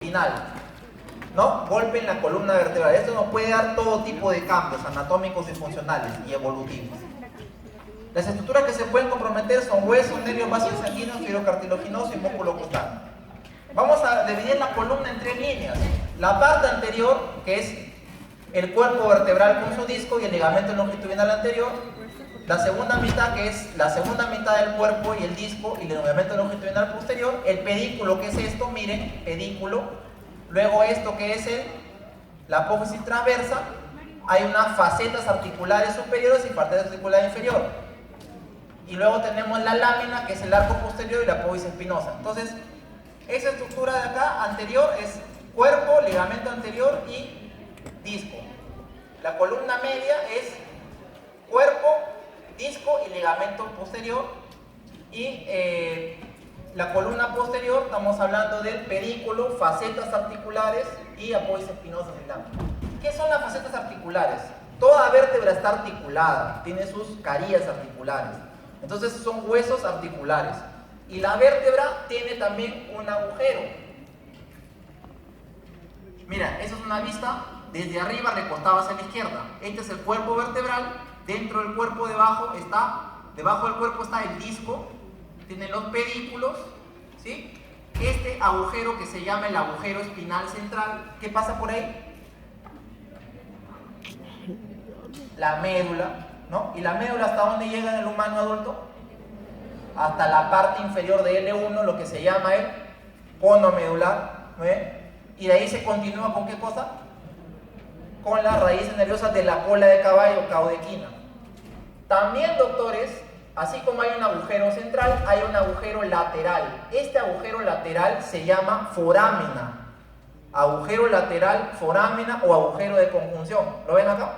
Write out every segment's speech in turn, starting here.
longitudinal, ¿no? Golpe en la columna vertebral. Esto nos puede dar todo tipo de cambios anatómicos y funcionales y evolutivos. Las estructuras que se pueden comprometer son huesos, nervios, vasos sanguíneos, fibro cartilaginoso y músculo costal. Vamos a dividir la columna en tres líneas. La parte anterior, que es el cuerpo vertebral con su disco y el ligamento longitudinal anterior. La segunda mitad, que es la segunda mitad del cuerpo y el disco y el ligamento longitudinal posterior. El pedículo, que es esto, miren, pedículo. Luego esto, que es la apófisis transversa. Hay unas facetas articulares superiores y facetas articulares inferiores. Y luego tenemos la lámina, que es el arco posterior y la apófisis espinosa. Entonces, esa estructura de acá, anterior, es cuerpo, ligamento anterior y disco. La columna media es cuerpo, disco y ligamento posterior. Y la columna posterior, estamos hablando del pedículo, facetas articulares y apófisis espinosa y lámina. ¿Qué son las facetas articulares? Toda vértebra está articulada, tiene sus carillas articulares. Entonces son huesos articulares. Y la vértebra tiene también un agujero. Mira, esa es una vista desde arriba recostado hacia la izquierda. Este es el cuerpo vertebral. Dentro del cuerpo debajo del cuerpo está el disco. Tiene los pedículos, ¿sí? Este agujero que se llama el agujero espinal central. ¿Qué pasa por ahí? La médula, ¿no? ¿Y la médula hasta dónde llega en el humano adulto? Hasta la parte inferior de L1, lo que se llama el cono medular, ¿no? Y de ahí se continúa ¿con qué cosa? Con las raíces nerviosas de la cola de caballo, caudequina. También, doctores, así como hay un agujero central, hay un agujero lateral. Este agujero lateral se llama forámina. Agujero lateral, forámina o agujero de conjunción. ¿Lo ven acá?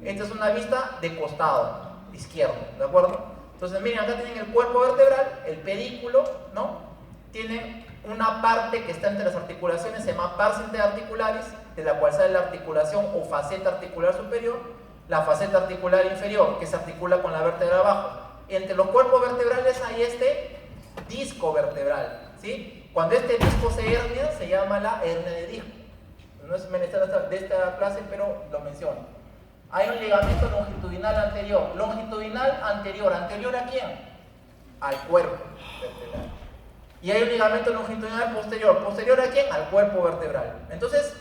Esta es una vista de costado izquierdo, ¿de acuerdo? Entonces, miren, acá tienen el cuerpo vertebral, el pedículo, ¿no? Tiene una parte que está entre las articulaciones, se llama pars interarticularis, de la cual sale la articulación o faceta articular superior, la faceta articular inferior, que se articula con la vértebra de abajo. Entre los cuerpos vertebrales hay este disco vertebral, ¿sí? Cuando este disco se hernia, se llama la hernia de disco. No es menester de esta clase, pero lo menciono. Hay un ligamento longitudinal anterior. Longitudinal anterior. ¿Anterior a quién? Al cuerpo vertebral. Y hay un ligamento longitudinal posterior. ¿Posterior a quién? Al cuerpo vertebral. Entonces,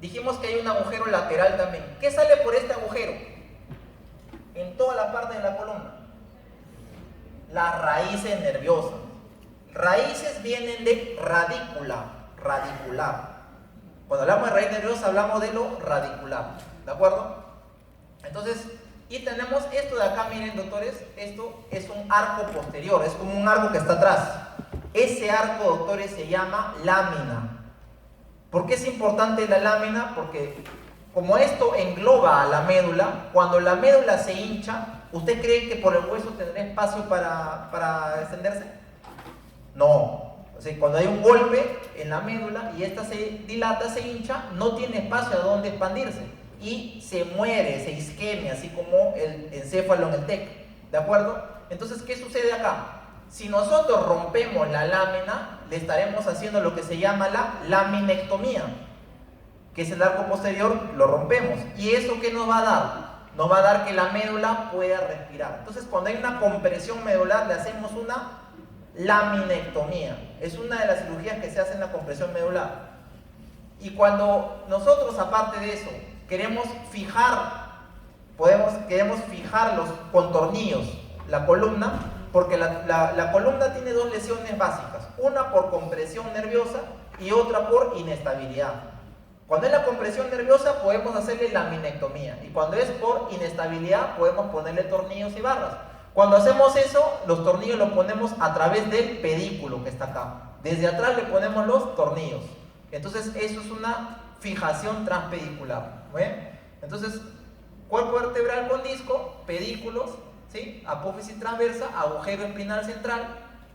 dijimos que hay un agujero lateral también. ¿Qué sale por este agujero? En toda la parte de la columna. Las raíces nerviosas. Raíces vienen de radícula. Radicular. Cuando hablamos de raíz nerviosa, hablamos de lo radicular. ¿De acuerdo? Entonces, y tenemos esto de acá, miren, doctores, esto es un arco posterior, es como un arco que está atrás. Ese arco, doctores, se llama lámina. ¿Por qué es importante la lámina? Porque como esto engloba a la médula, cuando la médula se hincha, ¿usted cree que por el hueso tendrá espacio para extenderse? No. O sea, cuando hay un golpe en la médula y esta se dilata, se hincha, no tiene espacio a donde expandirse. Y se muere, se isquemia, así como el encéfalo en el TEC, ¿de acuerdo? Entonces, ¿qué sucede acá? Si nosotros rompemos la lámina, le estaremos haciendo lo que se llama la laminectomía, que es el arco posterior, lo rompemos. ¿Y eso qué nos va a dar? Nos va a dar que la médula pueda respirar. Entonces, cuando hay una compresión medular, le hacemos una laminectomía. Es una de las cirugías que se hace en la compresión medular. Y cuando nosotros, aparte de eso, queremos fijarlos con tornillos, la columna, porque la columna tiene dos lesiones básicas, una por compresión nerviosa y otra por inestabilidad. Cuando es la compresión nerviosa podemos hacerle laminectomía y cuando es por inestabilidad podemos ponerle tornillos y barras. Cuando hacemos eso, los tornillos los ponemos a través del pedículo que está acá. Desde atrás le ponemos los tornillos. Entonces eso es una fijación transpedicular. ¿Ven? Entonces, cuerpo vertebral con disco, pedículos, ¿sí? Apófisis transversa, agujero espinal central,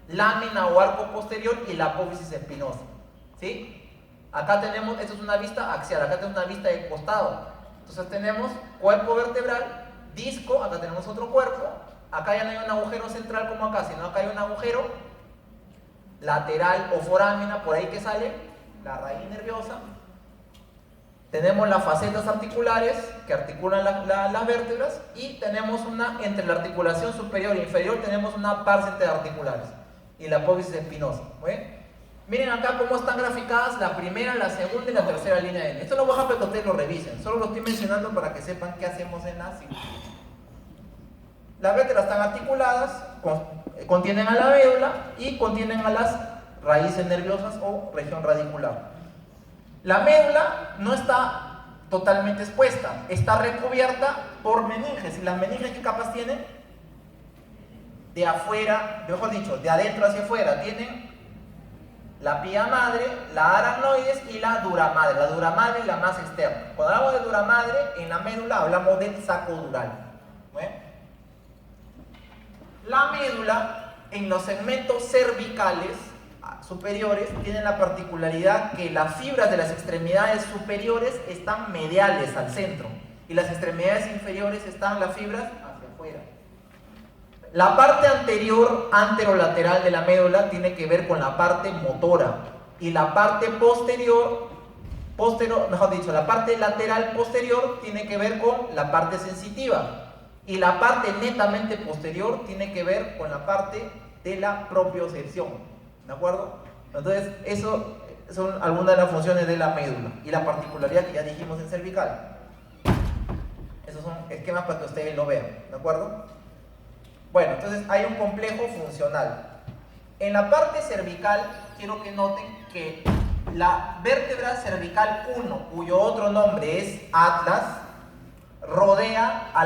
lámina o arco posterior y la apófisis espinosa, ¿sí? Acá tenemos, esto es una vista axial, acá tenemos una vista de costado. Entonces tenemos cuerpo vertebral, disco, acá tenemos otro cuerpo, acá ya no hay un agujero central como acá, sino acá hay un agujero lateral o forámina, por ahí que sale, la raíz nerviosa. Tenemos las facetas articulares que articulan las vértebras y tenemos entre la articulación superior e inferior tenemos una par de articulares y la apófisis espinosa. Miren acá cómo están graficadas la primera, la segunda y la tercera línea de N. Esto no voy a dejar que ustedes lo revisen, solo lo estoy mencionando para que sepan qué hacemos en la cirugía. Las vértebras están articuladas, contienen a la médula y contienen a las raíces nerviosas o región radicular. La médula no está totalmente expuesta, está recubierta por meninges. ¿Y las meninges qué capas tienen? De afuera, mejor dicho, de adentro hacia afuera. Tienen la pía madre, la aracnoides y la dura madre. La dura madre y la más externa. Cuando hablamos de dura madre, en la médula hablamos del saco dural. La médula, en los segmentos cervicales superiores, tiene la particularidad que las fibras de las extremidades superiores están mediales al centro y las extremidades inferiores están las fibras hacia afuera. La parte anterior, anterolateral de la médula tiene que ver con la parte motora y la parte posterior, mejor dicho, la parte lateral posterior tiene que ver con la parte sensitiva y la parte netamente posterior tiene que ver con la parte de la propiocepción. ¿De acuerdo? Entonces, eso son algunas de las funciones de la médula y la particularidad que ya dijimos en cervical. Esos son esquemas para que ustedes lo vean. ¿De acuerdo? Bueno, entonces hay un complejo funcional. En la parte cervical, quiero que noten que la vértebra cervical 1, cuyo otro nombre es atlas, rodea a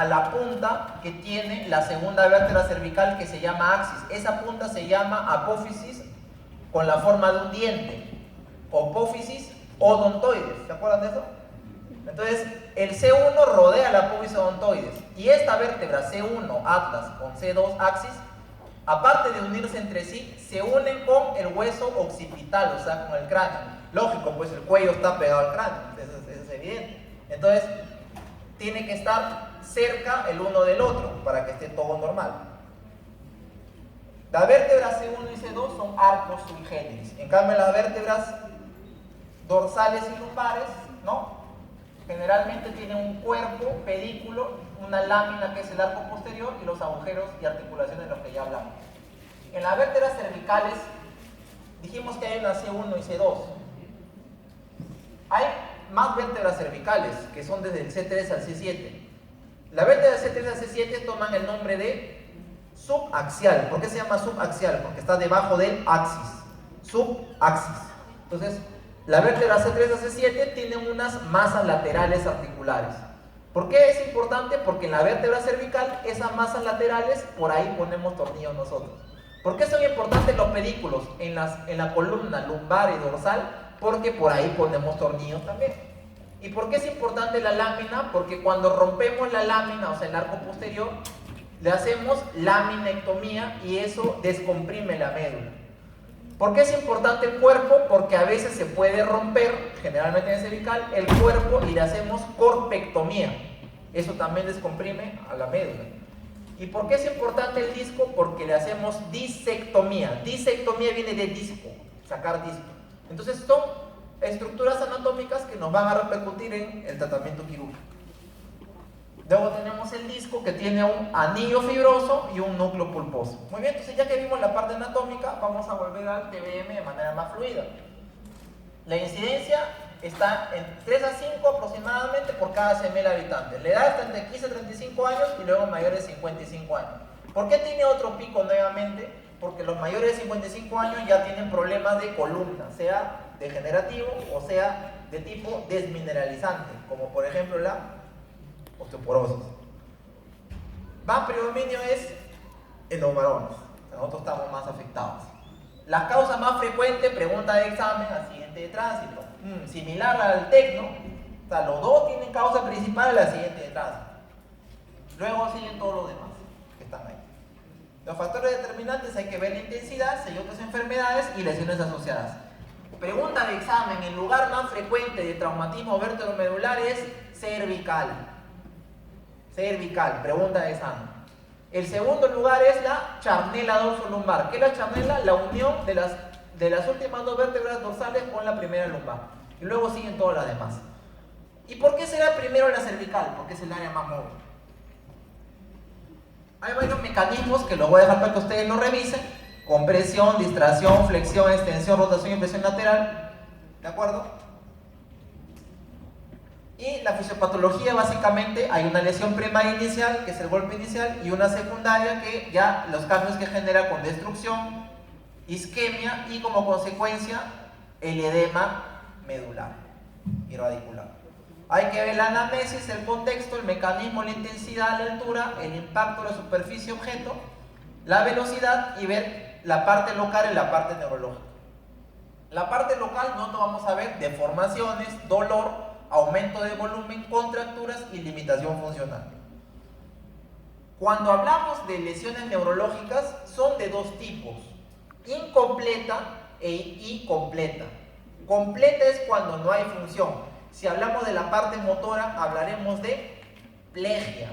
la punta que tiene la segunda vértebra cervical que se llama axis. Esa punta se llama apófisis con la forma de un diente, apófisis odontoides. ¿Se acuerdan de eso? Entonces, el C1 rodea la apófisis odontoides y esta vértebra C1 atlas con C2 axis, aparte de unirse entre sí, se unen con el hueso occipital, o sea, con el cráneo. Lógico, pues el cuello está pegado al cráneo, eso es evidente. Entonces, tiene que estar cerca el uno del otro para que esté todo normal. Las vértebras C1 y C2 son arcos sui generis. En cambio, las vértebras dorsales y lumbares, ¿no? Generalmente tienen un cuerpo, pedículo, una lámina que es el arco posterior y los agujeros y articulaciones de los que ya hablamos. En las vértebras cervicales dijimos que hay una C1 y C2. Hay más vértebras cervicales, que son desde el C3 al C7. Las vértebras C3 al C7 toman el nombre de subaxial. ¿Por qué se llama subaxial? Porque está debajo del axis. Subaxis. Entonces, la vértebra C3 a C7 tienen unas masas laterales articulares. ¿Por qué es importante? Porque en la vértebra cervical, esas masas laterales, por ahí ponemos tornillos nosotros. ¿Por qué son importantes los pedículos en la columna lumbar y dorsal? Porque por ahí ponemos tornillos también. ¿Y por qué es importante la lámina? Porque cuando rompemos la lámina, o sea el arco posterior, le hacemos laminectomía y eso descomprime la médula. ¿Por qué es importante el cuerpo? Porque a veces se puede romper, generalmente en el cervical, el cuerpo y le hacemos corpectomía. Eso también descomprime a la médula. ¿Y por qué es importante el disco? Porque le hacemos disectomía. Disectomía viene de disco, sacar disco. Entonces son estructuras anatómicas que nos van a repercutir en el tratamiento quirúrgico. Luego tenemos el disco que tiene un anillo fibroso y un núcleo pulposo. Muy bien, entonces ya que vimos la parte anatómica, vamos a volver al TBM de manera más fluida. La incidencia está en 3 a 5 aproximadamente por cada 100.000 habitantes. La edad está entre 15 a 35 años y luego mayores de 55 años. ¿Por qué tiene otro pico nuevamente? Porque los mayores de 55 años ya tienen problemas de columna, sea degenerativo o sea de tipo desmineralizante, como por ejemplo la osteoporosis. Más predominio es en los varones, nosotros estamos más afectados. Las causas más frecuentes, pregunta de examen, accidente de tránsito, similar al tecno, o sea, los dos tienen causa principal el accidente de tránsito. Luego siguen todos los demás que están ahí. Los factores determinantes hay que ver la intensidad, si hay otras enfermedades y lesiones asociadas. Pregunta de examen, el lugar más frecuente de traumatismo vértebromedular es cervical. Cervical, pregunta de examen. El segundo lugar es la charnela dorsolumbar. ¿Qué es la charnela? La unión de de las últimas 2 vértebras dorsales con la primera lumbar. Y luego siguen todas las demás. ¿Y por qué será primero la cervical? Porque es el área más móvil. Hay varios mecanismos que los voy a dejar para que ustedes lo revisen. Compresión, distracción, flexión, extensión, rotación y presión lateral. ¿De acuerdo? Y la fisiopatología, básicamente, hay una lesión primaria inicial, que es el golpe inicial, y una secundaria, que ya los cambios que genera con destrucción, isquemia y como consecuencia el edema medular y radicular. Hay que ver la anamnesis, el contexto, el mecanismo, la intensidad, la altura, el impacto de la superficie objeto, la velocidad y ver la parte local y la parte neurológica. La parte local nosotros vamos a ver deformaciones, dolor, aumento de volumen, contracturas y limitación funcional. Cuando hablamos de lesiones neurológicas son de 2 tipos, incompleta y completa. Completa es cuando no hay función. Si hablamos de la parte motora hablaremos de plegia.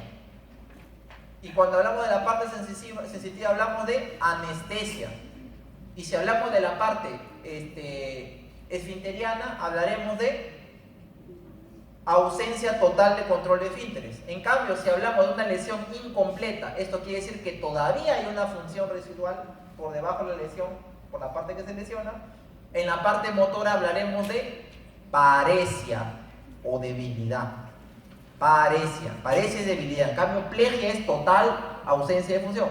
Y cuando hablamos de la parte sensitiva hablamos de anestesia. Y si hablamos de la parte esfinteriana hablaremos de ausencia total de control de esfínteres. En cambio, si hablamos de una lesión incompleta, esto quiere decir que todavía hay una función residual por debajo de la lesión, por la parte que se lesiona. En la parte motora hablaremos de paresia o debilidad. Paresia es debilidad. En cambio, plegia es total ausencia de función.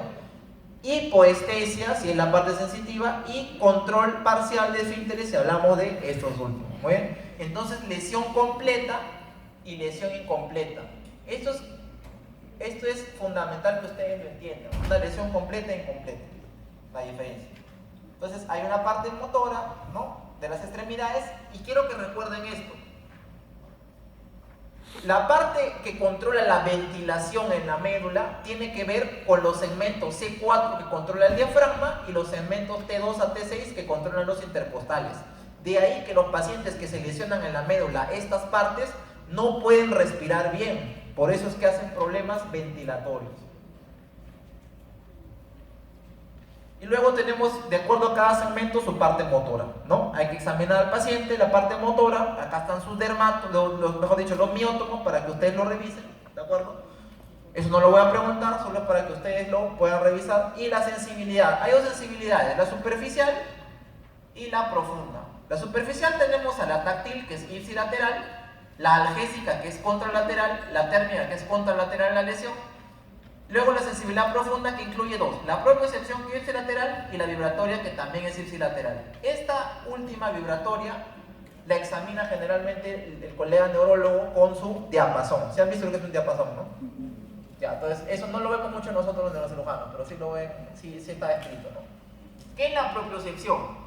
Hipoestesia, si es la parte sensitiva, y control parcial de esfínteres si hablamos de estos últimos. Muy bien. Entonces, lesión completa y lesión incompleta. Esto es fundamental que ustedes lo entiendan. Una lesión completa e incompleta. La diferencia. Entonces, hay una parte motora, ¿no?, de las extremidades, y quiero que recuerden esto. La parte que controla la ventilación en la médula tiene que ver con los segmentos C4 que controla el diafragma y los segmentos T2 a T6 que controlan los intercostales. De ahí que los pacientes que se lesionan en la médula estas partes no pueden respirar bien. Por eso es que hacen problemas ventilatorios. Y luego tenemos, de acuerdo a cada segmento, su parte motora, ¿no? Hay que examinar al paciente, la parte motora, acá están sus dermatos, mejor dicho, los miótomos, para que ustedes lo revisen, ¿de acuerdo? Eso no lo voy a preguntar, solo es para que ustedes lo puedan revisar. Y la sensibilidad, hay 2 sensibilidades, la superficial y la profunda. La superficial tenemos a la táctil, que es ipsilateral, la algésica, que es contralateral, la térmica, que es contralateral la lesión. Luego la sensibilidad profunda, que incluye 2, la propiocepción, que es ipsilateral, y la vibratoria, que también es ipsilateral. Esta última vibratoria la examina generalmente el colega neurólogo con su diapasón. ¿Se han visto lo que es un diapasón, no? Ya, entonces eso no lo vemos mucho nosotros los neurocirujanos, pero sí lo ven, sí está escrito, ¿no? ¿Qué es la propiocepción?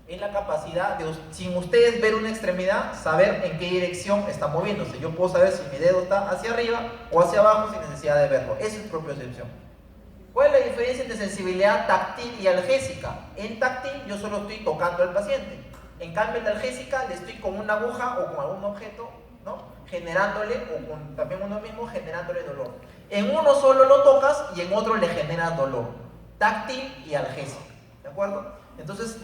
Es la capacidad de, sin ustedes ver una extremidad, saber en qué dirección está moviéndose. Yo puedo saber si mi dedo está hacia arriba o hacia abajo sin necesidad de verlo. Eso es propiocepción. ¿Cuál es la diferencia entre sensibilidad táctil y algésica? En táctil yo solo estoy tocando al paciente. En cambio en la algésica le estoy con una aguja o con algún objeto, ¿no?, generándole, o con también uno mismo generándole dolor. En uno solo lo tocas y en otro le generas dolor. Táctil y algésica. ¿De acuerdo? Entonces,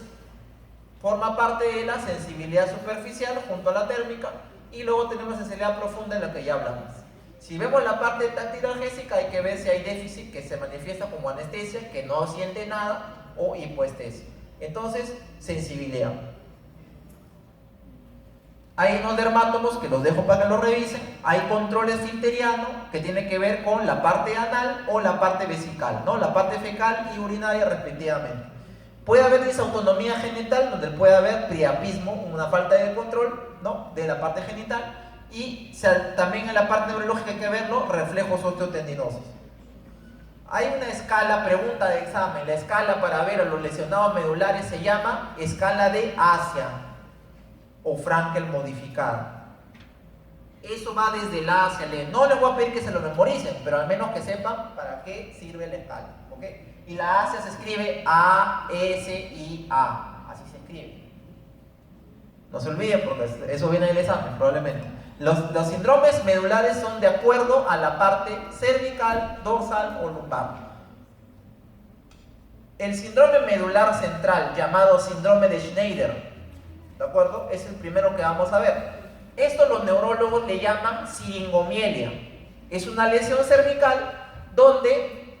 forma parte de la sensibilidad superficial junto a la térmica, y luego tenemos sensibilidad profunda en la que ya hablamos. Si vemos la parte táctil algésica hay que ver si hay déficit que se manifiesta como anestesia, que no siente nada, o hipoestesia. Entonces, sensibilidad. Hay unos dermátomos que los dejo para que los revisen. Hay control esfinteriano que tiene que ver con la parte anal o la parte vesical, ¿no?, la parte fecal y urinaria respectivamente. Puede haber disautonomía genital, donde puede haber priapismo, una falta de control, ¿no?, de la parte genital, y también en la parte neurológica hay que verlo, reflejos osteotendinosos. Hay una escala, pregunta de examen, la escala para ver a los lesionados medulares se llama escala de Asia o Frankel modificada. Eso va desde la A hacia el E. No les voy a pedir que se lo memoricen, pero al menos que sepan para qué sirve la escala, ¿ok? Y la Asia se escribe A-S-I-A, así se escribe. No se olviden porque eso viene del examen probablemente. Los síndromes medulares son de acuerdo a la parte cervical, dorsal o lumbar. El síndrome medular central, llamado síndrome de Schneider, ¿de acuerdo? Es el primero que vamos a ver. Esto los neurólogos le llaman siringomielia. Es una lesión cervical donde,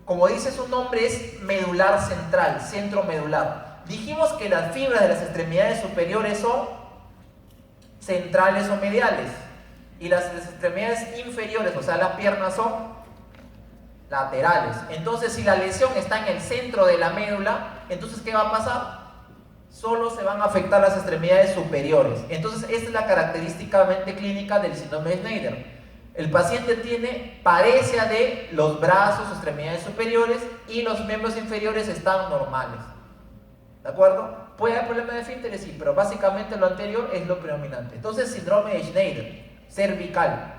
como dice su nombre, es medular central, centro medular. Dijimos que las fibras de las extremidades superiores son centrales o mediales, y las extremidades inferiores, o sea, las piernas, son laterales. Entonces, si la lesión está en el centro de la médula, entonces, ¿qué va a pasar? Solo se van a afectar las extremidades superiores. Entonces, esta es la característicamente clínica del síndrome de Schneider. El paciente parece de los brazos, extremidades superiores, y los miembros inferiores están normales. ¿De acuerdo? Puede haber problemas de esfínteres, sí, pero básicamente lo anterior es lo predominante. Entonces, síndrome de Schneider, cervical.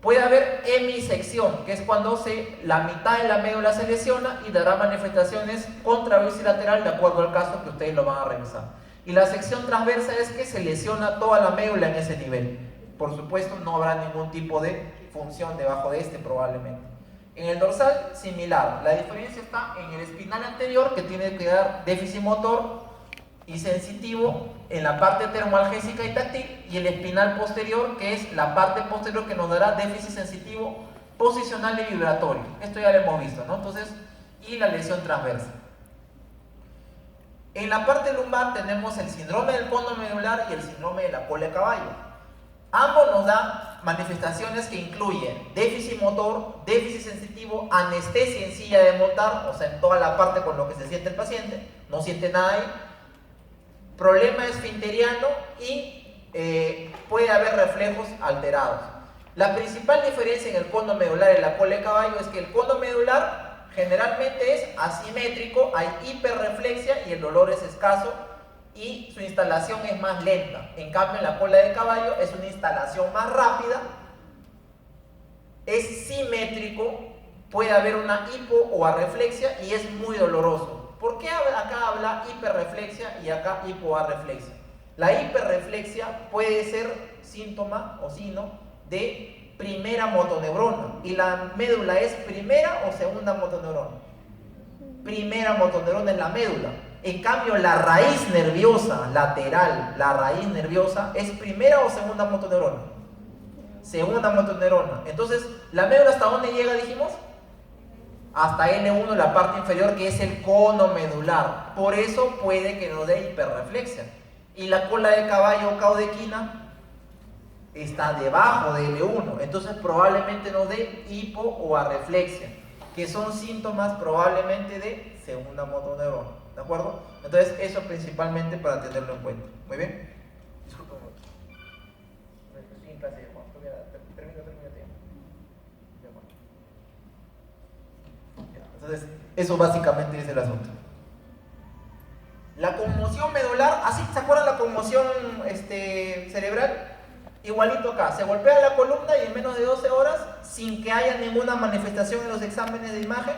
Puede haber hemisección, que es cuando la mitad de la médula se lesiona y dará manifestaciones contraversa y lateral de acuerdo al caso que ustedes lo van a revisar. Y la sección transversa es que se lesiona toda la médula en ese nivel. Por supuesto, no habrá ningún tipo de función debajo de este probablemente. En el dorsal, similar. La diferencia está en el espinal anterior, que tiene que dar déficit motor y sensitivo en la parte termoalgésica y táctil, y el espinal posterior, que es la parte posterior que nos dará déficit sensitivo posicional y vibratorio. Esto ya lo hemos visto, ¿no? Entonces, y la lesión transversa. En la parte lumbar tenemos el síndrome del cono medular y el síndrome de la cola de caballo. Ambos nos dan manifestaciones que incluyen déficit motor, déficit sensitivo, anestesia en silla de montar, o sea, en toda la parte con lo que se siente el paciente, no siente nada ahí, problema esfinteriano y puede haber reflejos alterados. La principal diferencia en el cono medular y la cola de caballo es que el cono medular generalmente es asimétrico, hay hiperreflexia y el dolor es escaso y su instalación es más lenta. En cambio, en la cola de caballo es una instalación más rápida, es simétrico, puede haber una hipo o arreflexia y es muy doloroso. ¿Por qué acá habla hiperreflexia y acá hipoarreflexia? La hiperreflexia puede ser síntoma o signo de primera motoneurona. ¿Y la médula es primera o segunda motoneurona? Primera motoneurona en la médula. En cambio, la raíz nerviosa lateral, la raíz nerviosa, ¿es primera o segunda motoneurona? Segunda motoneurona. Entonces, ¿la médula hasta dónde llega, dijimos? Hasta L1, la parte inferior, que es el cono medular. Por eso puede que nos dé hiperreflexia. Y la cola de caballo o caudequina está debajo de L1. Entonces probablemente nos dé hipo o arreflexia, que son síntomas probablemente de segunda motoneurona. ¿De acuerdo? Entonces eso principalmente para tenerlo en cuenta. Muy bien. Disculpen. Estoy en clase de Juan. Termino. Entonces, eso básicamente es el asunto. La conmoción medular, ¿así se acuerdan la conmoción cerebral? Igualito acá, se golpea la columna y en menos de 12 horas, sin que haya ninguna manifestación en los exámenes de imagen,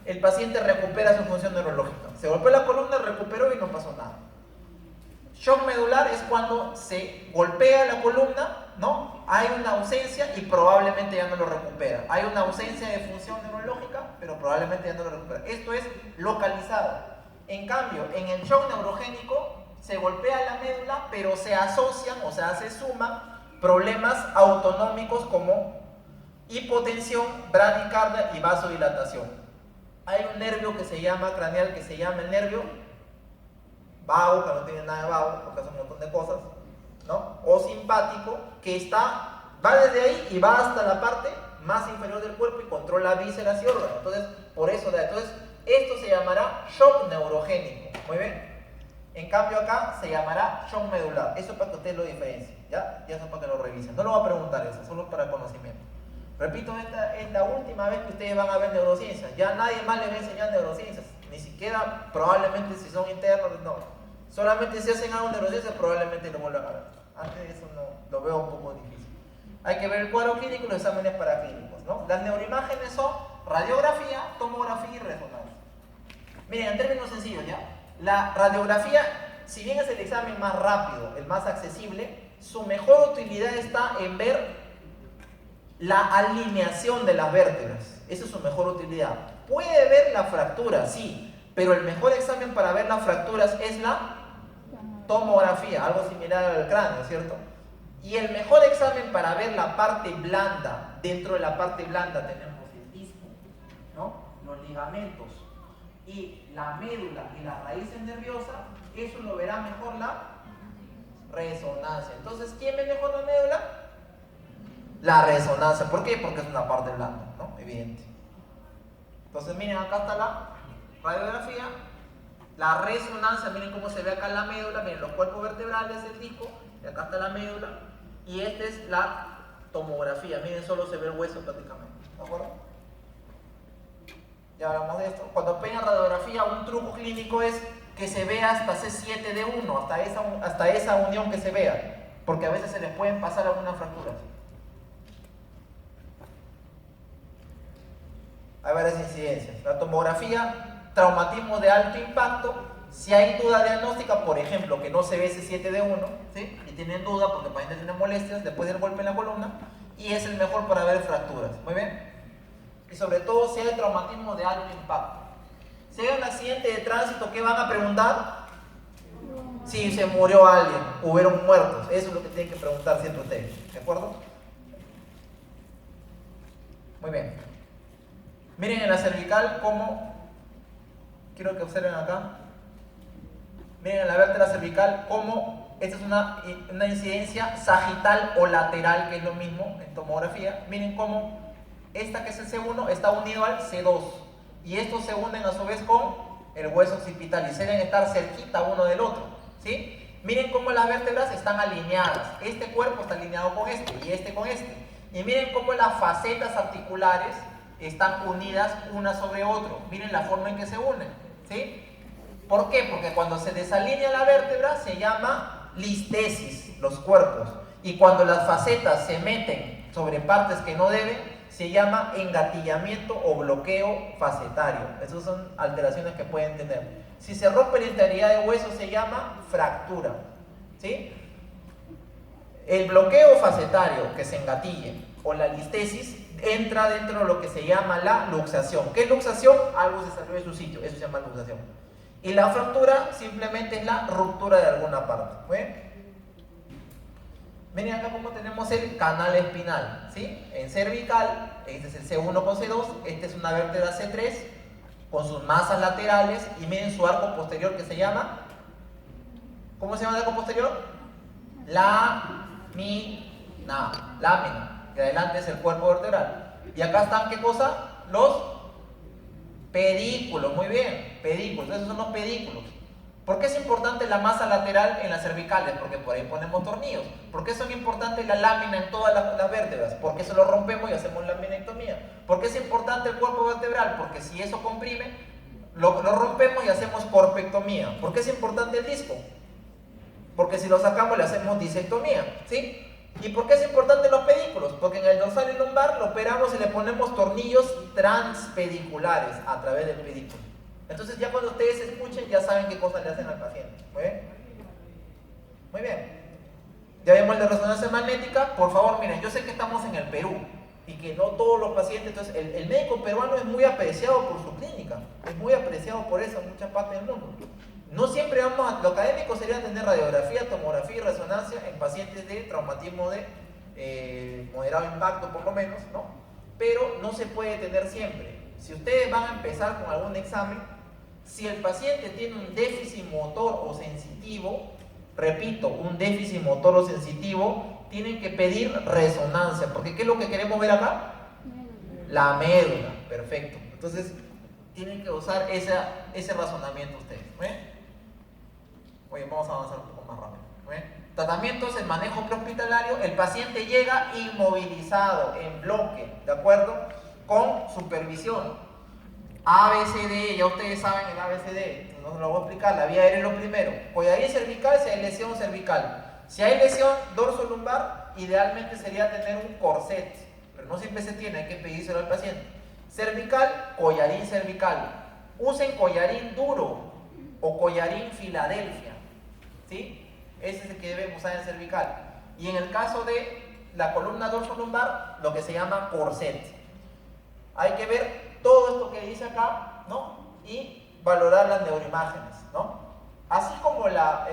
el paciente recupera su función neurológica. Se golpeó la columna, recuperó y no pasó nada. Shock medular es cuando se golpea la columna, ¿no? Hay una ausencia y probablemente ya no lo recupera. Hay una ausencia de función neurológica, pero probablemente ya no lo recupera. Esto es localizado. En cambio, en el shock neurogénico se golpea la médula, pero se asocian, o sea, se suman problemas autonómicos como hipotensión, bradicardia y vasodilatación. Hay un nervio que se llama craneal, que se llama el nervio vago, que no tiene nada de vago, porque hace un montón de cosas, ¿no? O simpático, que va desde ahí y va hasta la parte más inferior del cuerpo y controla vísceras y órganos. Entonces, por eso, esto se llamará shock neurogénico. Muy bien. En cambio acá se llamará shock medular. Eso para que ustedes lo diferencien, ¿ya? Y eso para que lo revisen. No lo voy a preguntar eso, solo para conocimiento. Repito, esta es la última vez que ustedes van a ver neurociencias. Ya nadie más les va a enseñar neurociencias. Ni siquiera, probablemente si son internos, no. Solamente si hacen algo de neurociencias, probablemente lo vuelvan a ver. Antes de eso no, lo veo un poco difícil. Hay que ver el cuadro clínico y los exámenes paraclínicos, ¿no? Las neuroimágenes son radiografía, tomografía y resonancia. Miren, en términos sencillos, ¿ya? La radiografía, si bien es el examen más rápido, el más accesible, su mejor utilidad está en ver la alineación de las vértebras. Esa es su mejor utilidad. Puede ver la fractura, sí, Pero el mejor examen para ver las fracturas es la tomografía, algo similar al cráneo, ¿cierto? Y el mejor examen para ver la parte blanda, dentro de la parte blanda tenemos el disco, ¿no? Los ligamentos y la médula y las raíces nerviosas, eso lo verá mejor la resonancia. Entonces, ¿quién ve mejor la médula? La resonancia. ¿Por qué? Porque es una parte blanda, ¿no? Evidente. Entonces, miren, acá está la radiografía. La resonancia, miren cómo se ve acá la médula, miren los cuerpos vertebrales, el disco, y acá está la médula, y esta es la tomografía, miren, solo se ve el hueso prácticamente, ¿de acuerdo? Ya hablamos de esto. Cuando pegan radiografía, un truco clínico es que se vea hasta C7D1, hasta esa unión que se vea, porque a veces se les pueden pasar algunas fracturas. Hay varias incidencias. La tomografía, traumatismo de alto impacto. Si hay duda diagnóstica, por ejemplo, que no se ve C7D1, ¿sí? Y tienen duda porque el paciente tiene molestias después del golpe en la columna, y es el mejor para ver fracturas. Muy bien. Y sobre todo si hay traumatismo de alto impacto. Si hay un accidente de tránsito, ¿qué van a preguntar? Si se murió alguien, hubieron muertos. Eso es lo que tienen que preguntar siempre ustedes. ¿De acuerdo? Muy bien. Miren en la cervical cómo, quiero que observen acá, miren en la vértebra cervical cómo esta es una incidencia sagital o lateral, que es lo mismo en tomografía. Miren cómo esta, que es el C1, está unido al C2, y estos se unen a su vez con el hueso occipital y suelen estar cerquita uno del otro, ¿sí? Miren cómo las vértebras están alineadas. Este cuerpo está alineado con este y este con este. Y miren cómo las facetas articulares están unidas una sobre otro. Miren la forma en que se unen, ¿sí? ¿Por qué? Porque cuando se desalinea la vértebra se llama listesis, los cuerpos. Y cuando las facetas se meten sobre partes que no deben, se llama engatillamiento o bloqueo facetario. Esas son alteraciones que pueden tener. Si se rompe la integridad de hueso se llama fractura, ¿sí? El bloqueo facetario, que se engatille, o la listesis, entra dentro de lo que se llama la luxación. ¿Qué es luxación? Algo se salió de su sitio, eso se llama luxación. Y la fractura simplemente es la ruptura de alguna parte. ¿Ven? Miren acá cómo tenemos el canal espinal, ¿sí? En cervical, este es el C1 con C2, esta es una vértebra C3 con sus masas laterales, y miren su arco posterior que se llama, ¿cómo se llama el arco posterior? Lámina, que adelante es el cuerpo vertebral. Y acá están, ¿qué cosa? Los pedículos, muy bien, pedículos, esos son los pedículos. ¿Por qué es importante la masa lateral en las cervicales? Porque por ahí ponemos tornillos. ¿Por qué son importantes la lámina en todas las vértebras? Porque se lo rompemos y hacemos laminectomía. ¿Por qué es importante el cuerpo vertebral? Porque si eso comprime, lo rompemos y hacemos corpectomía. ¿Por qué es importante el disco? Porque si lo sacamos le hacemos disectomía, ¿sí? ¿Y por qué es importante los pedículos? Porque en el dorsal y lumbar lo operamos y le ponemos tornillos transpediculares a través del pedículo. Entonces ya cuando ustedes escuchen ya saben qué cosas le hacen al paciente. ¿Muy bien? Muy bien. Ya vemos el de resonancia magnética. Por favor, miren, yo sé que estamos en el Perú y que no todos los pacientes, entonces el médico peruano es muy apreciado por su clínica, es muy apreciado por eso en muchas partes del mundo. No siempre vamos a, lo académico sería tener radiografía, tomografía y resonancia en pacientes de traumatismo de moderado impacto por lo menos, ¿no? Pero no se puede tener siempre. Si ustedes van a empezar con algún examen, si el paciente tiene un déficit motor o sensitivo, repito, un déficit motor o sensitivo, tienen que pedir resonancia, porque ¿qué es lo que queremos ver acá? La médula, perfecto. Entonces, tienen que usar ese razonamiento ustedes. Oye, vamos a avanzar un poco más rápido. Tratamientos, el manejo prehospitalario, el paciente llega inmovilizado, en bloque, ¿de acuerdo? Con supervisión. ABCD, ya ustedes saben el ABCD, no se lo voy a explicar, la vía aérea es lo primero. Collarín cervical si hay lesión cervical. Si hay lesión dorso-lumbar, idealmente sería tener un corset, pero no siempre se tiene, hay que pedírselo al paciente. Cervical, collarín cervical. Usen collarín duro o collarín Filadelfia, ¿sí? Ese es el que deben usar en cervical. Y en el caso de la columna dorso-lumbar, lo que se llama corset. Hay que ver todo esto que dice acá, ¿no? Y valorar las neuroimágenes, ¿no? Así como la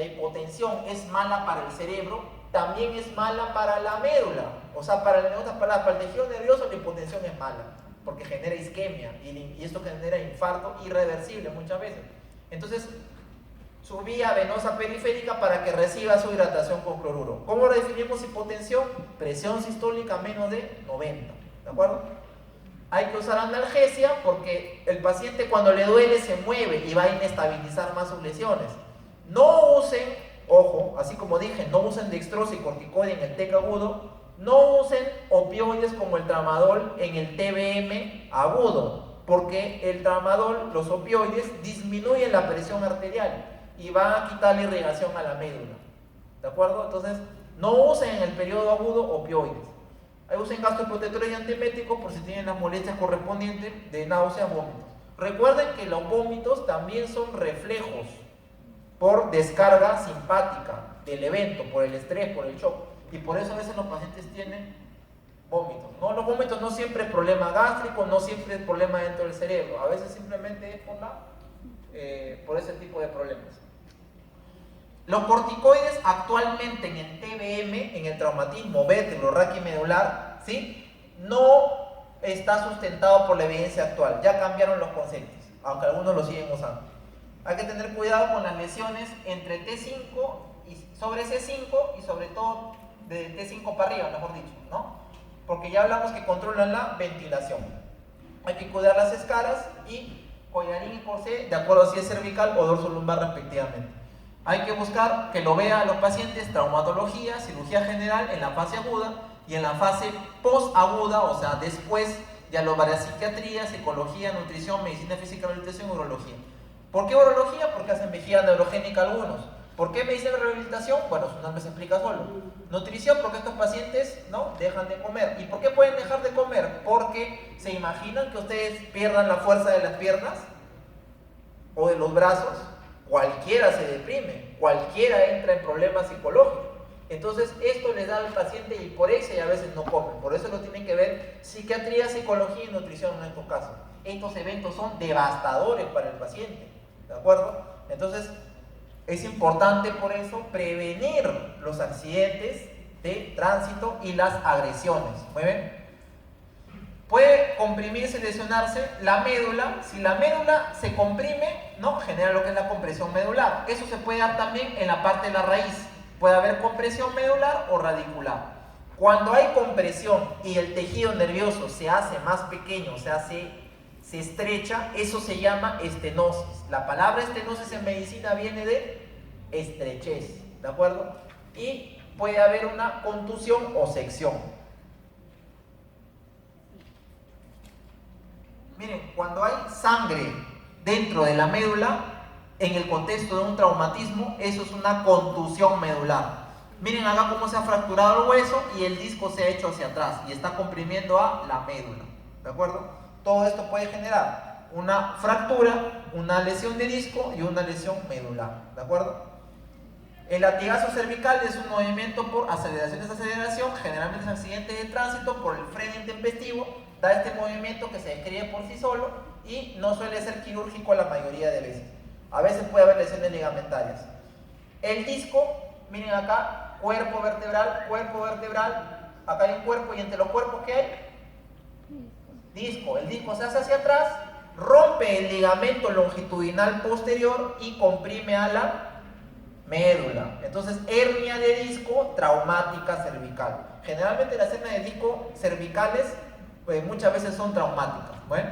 hipotensión es mala para el cerebro, también es mala para la médula. O sea, para el tejido nervioso la hipotensión es mala, porque genera isquemia y esto genera infarto irreversible muchas veces. Entonces, su vía venosa periférica para que reciba su hidratación con cloruro. ¿Cómo definimos hipotensión? Presión sistólica menos de 90, ¿de acuerdo? Hay que usar analgesia porque el paciente cuando le duele se mueve y va a inestabilizar más sus lesiones. No usen, ojo, así como dije, no usen dextrosa y corticoide en el TEC agudo, no usen opioides como el tramadol en el TBM agudo, porque el tramadol, los opioides, disminuyen la presión arterial y van a quitar la irrigación a la médula, ¿de acuerdo? Entonces, no usen en el periodo agudo opioides. Usen gastroprotectores y antieméticos por si tienen las molestias correspondientes de náuseas, vómitos. Recuerden que los vómitos también son reflejos por descarga simpática del evento, por el estrés, por el shock. Y por eso a veces los pacientes tienen vómitos, ¿no? Los vómitos no siempre es problema gástrico, no siempre es problema dentro del cerebro. A veces simplemente es por ese tipo de problemas. Los corticoides actualmente en el TBM, en el traumatismo vértebro-raquimedular, ¿sí? No está sustentado por la evidencia actual. Ya cambiaron los conceptos, aunque algunos lo siguen usando. Hay que tener cuidado con las lesiones entre T5 y sobre C5 y sobre todo de T5 para arriba, mejor dicho, ¿no? Porque ya hablamos que controlan la ventilación. Hay que cuidar las escalas y collarín y corsé de acuerdo a si es cervical o dorsolumbar respectivamente. Hay que buscar que lo vean los pacientes traumatología, cirugía general en la fase aguda y en la fase posaguda, o sea, después ya lo varias psiquiatría, psicología, nutrición, medicina física, rehabilitación, urología. ¿Por qué urología? Porque hacen vejiga neurogénica algunos. ¿Por qué medicina de rehabilitación? Bueno, su nombre se explica solo. Nutrición, porque estos pacientes no dejan de comer. ¿Y por qué pueden dejar de comer? Porque se imaginan que ustedes pierdan la fuerza de las piernas o de los brazos. Cualquiera se deprime, cualquiera entra en problemas psicológicos. Entonces esto les da al paciente hiporexia y a veces no comen. Por eso lo tienen que ver psiquiatría, psicología y nutrición en estos casos. Estos eventos son devastadores para el paciente, ¿de acuerdo? Entonces es importante por eso prevenir los accidentes de tránsito y las agresiones. ¿Muy bien? Puede comprimirse y lesionarse la médula. Si la médula se comprime, ¿no? Genera lo que es la compresión medular. Eso se puede dar también en la parte de la raíz. Puede haber compresión medular o radicular. Cuando hay compresión y el tejido nervioso se hace más pequeño, se estrecha, eso se llama estenosis. La palabra estenosis en medicina viene de estrechez, ¿de acuerdo? Y puede haber una contusión o sección. Miren, cuando hay sangre dentro de la médula, en el contexto de un traumatismo, eso es una contusión medular. Miren acá cómo se ha fracturado el hueso y el disco se ha hecho hacia atrás y está comprimiendo a la médula, ¿de acuerdo? Todo esto puede generar una fractura, una lesión de disco y una lesión medular, ¿de acuerdo? El latigazo cervical es un movimiento por aceleración, generalmente es accidente de tránsito por el freno intempestivo, da este movimiento que se describe por sí solo y no suele ser quirúrgico la mayoría de veces. A veces puede haber lesiones ligamentarias. El disco, miren acá, cuerpo vertebral, acá hay un cuerpo y entre los cuerpos ¿qué hay? Disco. El disco se hace hacia atrás, rompe el ligamento longitudinal posterior y comprime a la médula. Entonces, hernia de disco traumática cervical. Generalmente las hernias de disco cervicales muchas veces son traumáticas. Bueno,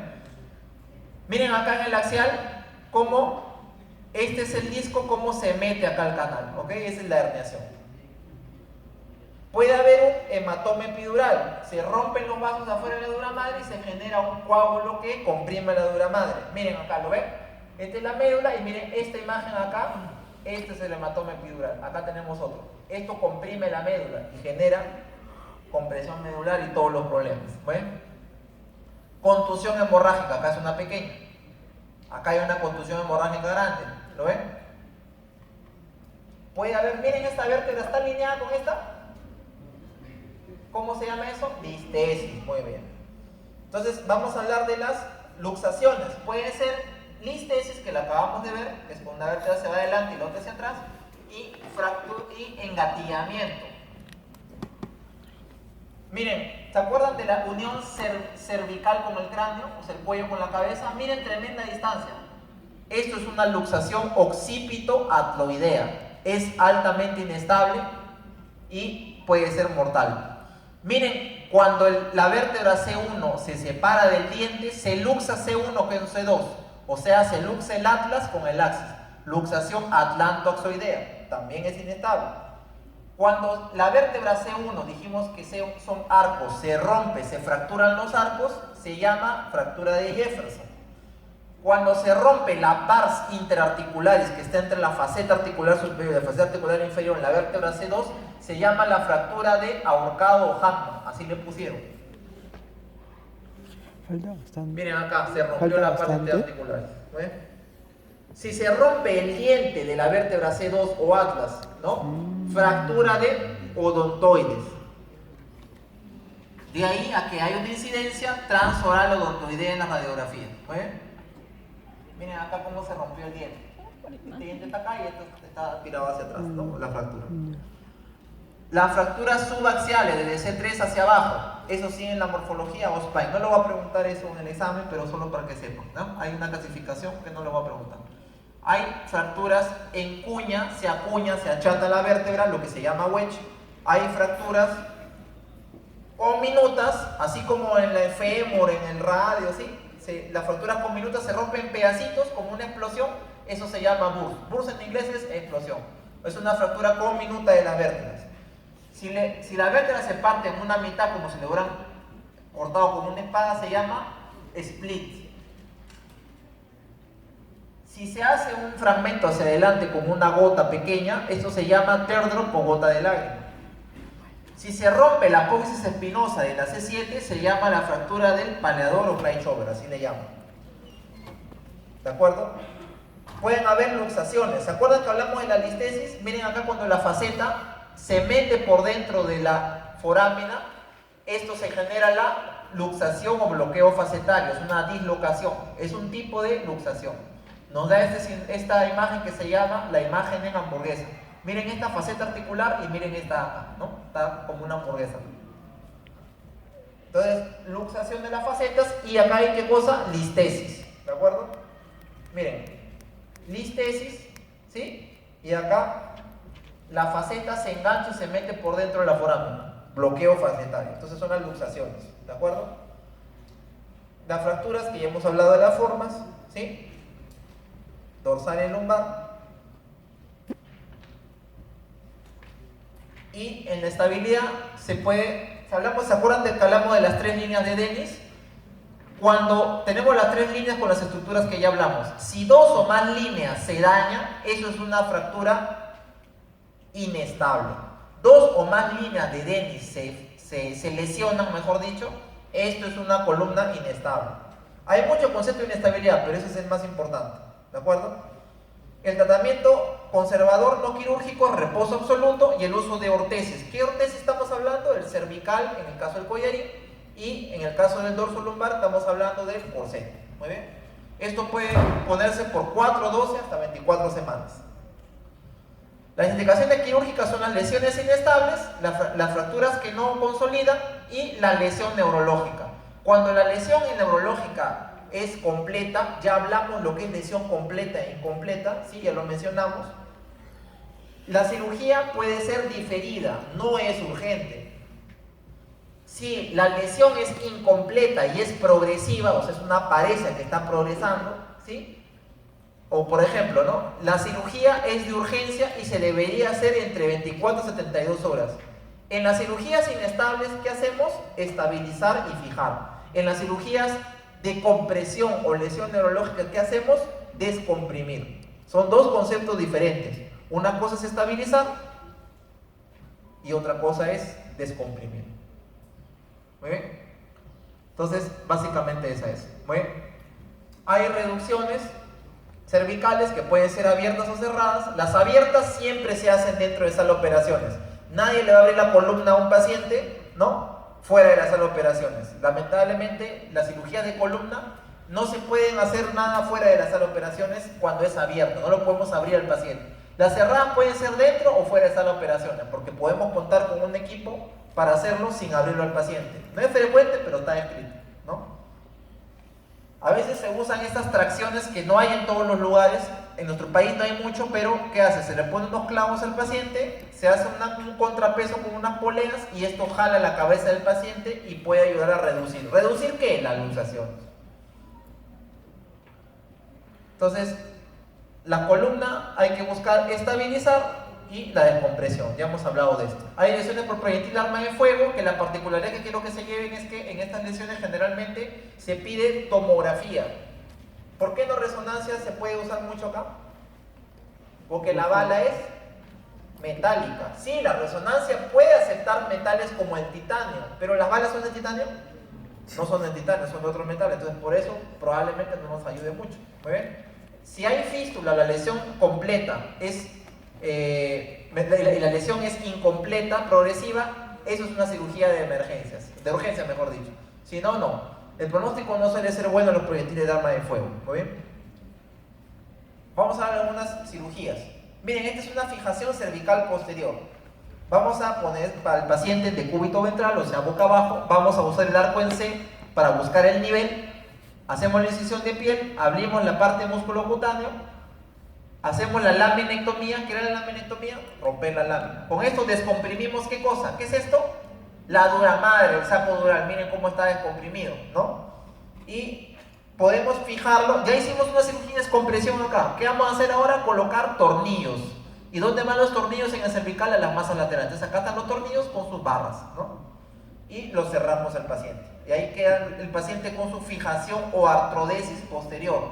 miren acá en el axial cómo este es el disco, cómo se mete acá al canal, ¿ok? Esa es la herniación. Puede haber un hematoma epidural, se rompen los vasos afuera de la dura madre y se genera un coágulo que comprime la dura madre. Miren acá, ¿lo ven? Esta es la médula y miren esta imagen acá, este es el hematoma epidural, acá tenemos otro. Esto comprime la médula y genera compresión medular y todos los problemas. ¿Ven? Contusión hemorrágica, acá es una pequeña. Acá hay una contusión hemorrágica grande. ¿Lo ven? Puede haber, miren esta vértebra, ¿está alineada con esta? ¿Cómo se llama eso? Listesis, muy bien. Entonces vamos a hablar de las luxaciones. Pueden ser listesis, que la acabamos de ver, que es cuando una vértebra se va adelante y la otra hacia atrás, y engatillamiento. Miren, ¿se acuerdan de la unión cervical con el cráneo? O sea, el cuello con la cabeza. Miren, tremenda distancia. Esto es una luxación occipito-atloidea. Es altamente inestable y puede ser mortal. Miren, cuando la vértebra C1 se separa del diente, se luxa C1 con C2. O sea, se luxa el atlas con el axis. Luxación atlantoaxoidea. También es inestable. Cuando la vértebra C1, dijimos que son arcos, se rompe, se fracturan los arcos, se llama fractura de Jefferson. Cuando se rompe la pars interarticularis, que está entre la faceta articular superior y la faceta articular inferior en la vértebra C2, se llama la fractura de ahorcado o Hackman, así le pusieron. Miren acá, se rompió la parte interarticular. Si se rompe el diente de la vértebra C2 o atlas, ¿no? Fractura de odontoides. De ahí a que hay una incidencia transoral odontoidea en la radiografía. Miren acá cómo se rompió el diente. Este diente está acá y esto está tirado hacia atrás, ¿no? La fractura. Las fracturas subaxiales, desde C3 hacia abajo, eso sí en la morfología o spine. No le voy a preguntar eso en el examen, pero solo para que sepan, ¿no? Hay una clasificación que no le voy a preguntar. Hay fracturas en cuña, se achata la vértebra, lo que se llama wedge. Hay fracturas conminutas, así como en la fémur, en el radio, ¿sí? Las fracturas conminutas se rompen en pedacitos como una explosión, eso se llama burst. Burst en inglés es explosión. Es una fractura conminuta de las vértebras. Si la vértebra se parte en una mitad, como si le hubieran cortado con una espada, se llama split. Si se hace un fragmento hacia adelante como una gota pequeña, esto se llama teardrop o gota de lágrima. Si se rompe la apófisis espinosa de la C7, se llama la fractura del paleador o flychover, así le llaman. ¿De acuerdo? Pueden haber luxaciones. ¿Se acuerdan que hablamos de la listesis? Miren acá cuando la faceta se mete por dentro de la forámina, esto se genera la luxación o bloqueo facetario, es una dislocación, es un tipo de luxación. Nos da esta imagen que se llama la imagen en hamburguesa. Miren esta faceta articular y miren esta acá, ¿no? Está como una hamburguesa. Entonces, luxación de las facetas y acá hay ¿qué cosa? Listesis, ¿de acuerdo? Miren, listesis, ¿sí? Y acá la faceta se engancha y se mete por dentro de la forámina. Bloqueo facetario. Entonces son las luxaciones, ¿de acuerdo? Las fracturas, que ya hemos hablado de las formas, ¿sí? Dorsal y lumbar. Y en la estabilidad se acuerdan de que hablamos de las 3 líneas de Dennis? Cuando tenemos las 3 líneas con las estructuras que ya hablamos, si 2 o más líneas se dañan, eso es una fractura inestable. 2 o más líneas de Dennis se lesionan, mejor dicho, esto es una columna inestable. Hay mucho concepto de inestabilidad, pero ese es el más importante. ¿De acuerdo? El tratamiento conservador no quirúrgico, reposo absoluto y el uso de ortesis. ¿Qué ortesis estamos hablando? El cervical en el caso del collarín y en el caso del dorso lumbar estamos hablando del corset. Muy bien. Esto puede ponerse por 4, 12 hasta 24 semanas. Las indicaciones quirúrgicas son las lesiones inestables, las fracturas que no consolidan y la lesión neurológica. Cuando la lesión neurológica es completa, ya hablamos lo que es lesión completa e incompleta, ¿sí? Ya lo mencionamos. La cirugía puede ser diferida, no es urgente. Si la lesión es incompleta y es progresiva, o sea, es una pareja que está progresando, ¿sí? O por ejemplo, ¿no? La cirugía es de urgencia y se debería hacer entre 24 y 72 horas. En las cirugías inestables, ¿qué hacemos? Estabilizar y fijar. En las cirugías de compresión o lesión neurológica, ¿qué hacemos? Descomprimir. Son dos conceptos diferentes. Una cosa es estabilizar y otra cosa es descomprimir. Muy bien. Entonces, básicamente esa es. Muy bien. Hay reducciones cervicales que pueden ser abiertas o cerradas. Las abiertas siempre se hacen dentro de sala de operaciones. Nadie le va a abrir la columna a un paciente, ¿no?, fuera de la sala de operaciones. Lamentablemente, la cirugía de columna no se pueden hacer nada fuera de la sala de operaciones cuando es abierto, no lo podemos abrir al paciente. Las cerradas pueden ser dentro o fuera de sala de operaciones, porque podemos contar con un equipo para hacerlo sin abrirlo al paciente. No es frecuente, pero está escrito, ¿no? A veces se usan estas tracciones que no hay en todos los lugares. En nuestro país no hay mucho, pero ¿qué hace? Se le ponen unos clavos al paciente, se hace un contrapeso con unas poleas y esto jala la cabeza del paciente y puede ayudar a reducir. ¿Reducir qué? La luxación. Entonces, la columna hay que buscar estabilizar y la descompresión. Ya hemos hablado de esto. Hay lesiones por proyectil arma de fuego, que la particularidad que quiero que se lleven es que en estas lesiones generalmente se pide tomografía. ¿Por qué no resonancia se puede usar mucho acá? Porque la bala es metálica. Sí, la resonancia puede aceptar metales como el titanio, pero ¿las balas son de titanio? No son de titanio, son de otro metal, entonces por eso probablemente no nos ayude mucho. Muy bien. Si hay fístula, la lesión completa es y la lesión es incompleta, progresiva, eso es una cirugía de emergencias, de urgencia mejor dicho. Si no, no. El pronóstico no suele ser bueno en los proyectiles de arma de fuego. ¿Muy bien? Vamos a ver algunas cirugías. Miren, esta es una fijación cervical posterior. Vamos a poner para el paciente de decúbito ventral, o sea, boca abajo. Vamos a usar el arco en C para buscar el nivel. Hacemos la incisión de piel, abrimos la parte musculocutáneo, hacemos la laminectomía. ¿Qué era la laminectomía? Romper la lámina. Con esto descomprimimos, ¿qué cosa? ¿Qué es esto? La dura madre, el saco dural. Miren cómo está descomprimido, ¿no? Y podemos fijarlo. Ya hicimos una cirugía de descompresión acá. ¿Qué vamos a hacer ahora? Colocar tornillos. ¿Y dónde van los tornillos? En el cervical, a las masas laterales. Entonces acá están los tornillos con sus barras, ¿no? Y los cerramos al paciente. Y ahí queda el paciente con su fijación o artrodesis posterior.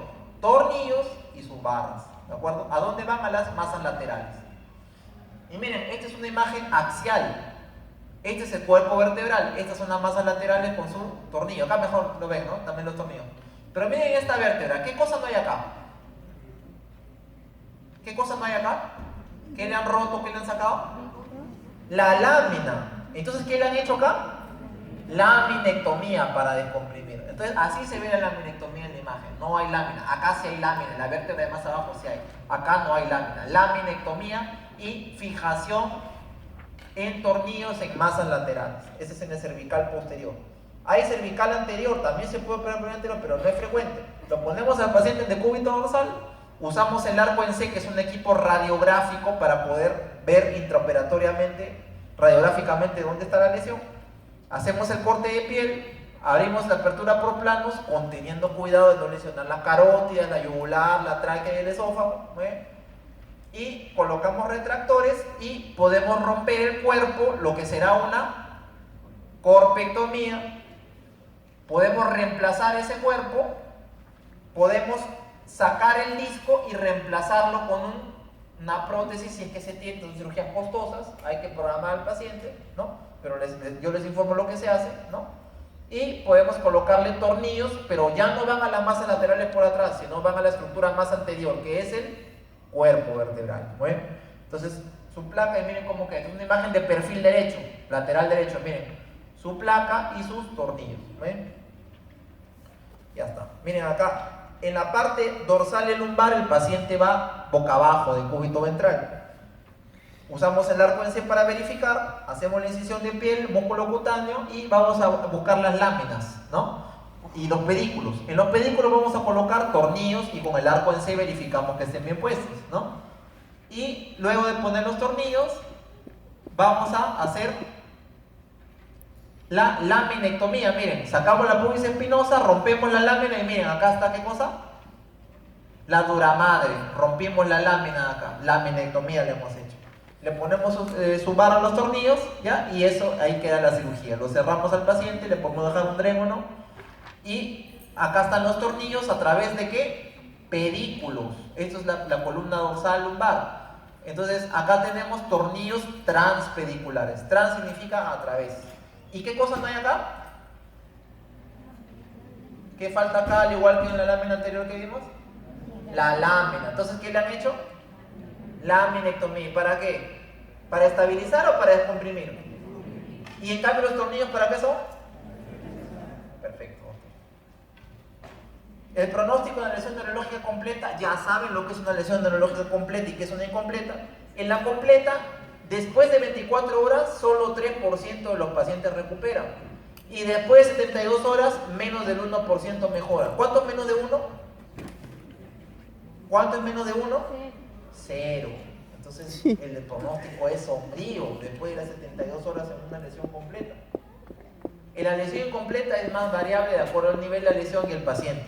Tornillos y sus barras, ¿de acuerdo? ¿A dónde van? A las masas laterales. Y miren, esta es una imagen axial. Este es el cuerpo vertebral. Estas son las masas laterales con su tornillo. Acá mejor lo ven, ¿no? También los tornillos. Pero miren esta vértebra. ¿Qué cosa no hay acá? ¿Qué cosa no hay acá? ¿Qué le han roto? ¿Qué le han sacado? La lámina. Entonces, ¿qué le han hecho acá? Laminectomía para descomprimir. Entonces, así se ve la laminectomía en la imagen. No hay lámina. Acá sí hay lámina. En la vértebra de más abajo sí hay. Acá no hay lámina. Laminectomía y fijación en tornillos en masas laterales. Ese es en el cervical posterior. Hay cervical anterior, también se puede operar por el anterior, pero no es frecuente. Lo ponemos al paciente en decúbito dorsal, usamos el arco en C, que es un equipo radiográfico para poder ver intraoperatoriamente, radiográficamente, dónde está la lesión. Hacemos el corte de piel, abrimos la apertura por planos, conteniendo cuidado de no lesionar la carótida, la yugular, la tráquea y el esófago, ¿eh? Y colocamos retractores y podemos romper el cuerpo, lo que será una corpectomía. Podemos reemplazar ese cuerpo, podemos sacar el disco y reemplazarlo con una prótesis si es que se tiene. Son cirugías costosas, hay que programar al paciente, ¿no? Pero yo les informo lo que se hace, ¿no? Y podemos colocarle tornillos, pero ya no van a las masas laterales por atrás, sino van a la estructura más anterior, que es el cuerpo vertebral. Bueno, entonces su placa, y miren cómo queda, es una imagen de perfil derecho, lateral derecho, miren, su placa y sus tornillos. ¿Ven? Ya está. Miren acá, en la parte dorsal y lumbar el paciente va boca abajo, de cúbito ventral. Usamos el arco en C para verificar, hacemos la incisión de piel, músculo cutáneo y vamos a buscar las láminas, ¿no? Y los pedículos. En los pedículos vamos a colocar tornillos y con el arco en C verificamos que estén bien puestos, ¿no? Y luego de poner los tornillos, vamos a hacer la laminectomía. Miren, sacamos la pubis espinosa, rompemos la lámina y miren, acá está, ¿qué cosa? La dura madre. Rompimos la lámina acá, laminectomía le hemos hecho. Le ponemos su barra a los tornillos, ¿ya? Y eso, ahí queda la cirugía. Lo cerramos al paciente, le podemos dejar un drémono. Y acá están los tornillos, ¿a través de qué? Pedículos. Esto es la columna dorsal lumbar. Entonces acá tenemos tornillos transpediculares. Trans significa a través. ¿Y qué cosa no hay acá? ¿Qué falta acá, al igual que en la lámina anterior que vimos? La lámina. Entonces, ¿qué le han hecho? Laminectomía. ¿Para qué? ¿Para estabilizar o para descomprimir? Y en cambio los tornillos, ¿para qué son? Perfecto. El pronóstico de una lesión neurológica completa, ya saben lo que es una lesión neurológica completa y qué es una incompleta. En la completa, después de 24 horas, solo 3% de los pacientes recuperan. Y después de 72 horas, menos del 1% mejora. ¿Cuánto es menos de 1? ¿Cuánto es menos de 1? 0. Entonces, el pronóstico es sombrío después de las 72 horas en una lesión completa. En la lesión incompleta es más variable de acuerdo al nivel de la lesión y el paciente.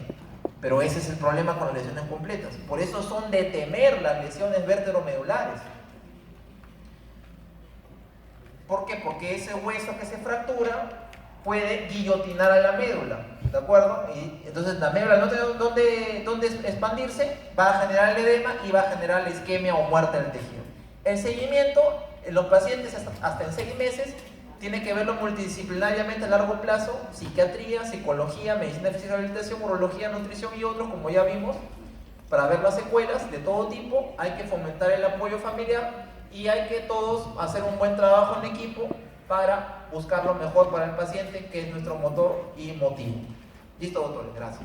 Pero ese es el problema con las lesiones completas. Por eso son de temer las lesiones vértebro-medulares. ¿Por qué? Porque ese hueso que se fractura puede guillotinar a la médula, ¿de acuerdo? Y entonces la médula no tiene dónde expandirse, va a generar el edema y va a generar la isquemia o muerte del tejido. El seguimiento en los pacientes hasta en 6 meses tiene que verlo multidisciplinariamente a largo plazo, psiquiatría, psicología, medicina física, rehabilitación, urología, nutrición y otros, como ya vimos, para ver las secuelas de todo tipo. Hay que fomentar el apoyo familiar y hay que todos hacer un buen trabajo en equipo para buscar lo mejor para el paciente, que es nuestro motor y motivo. Listo, doctores, gracias.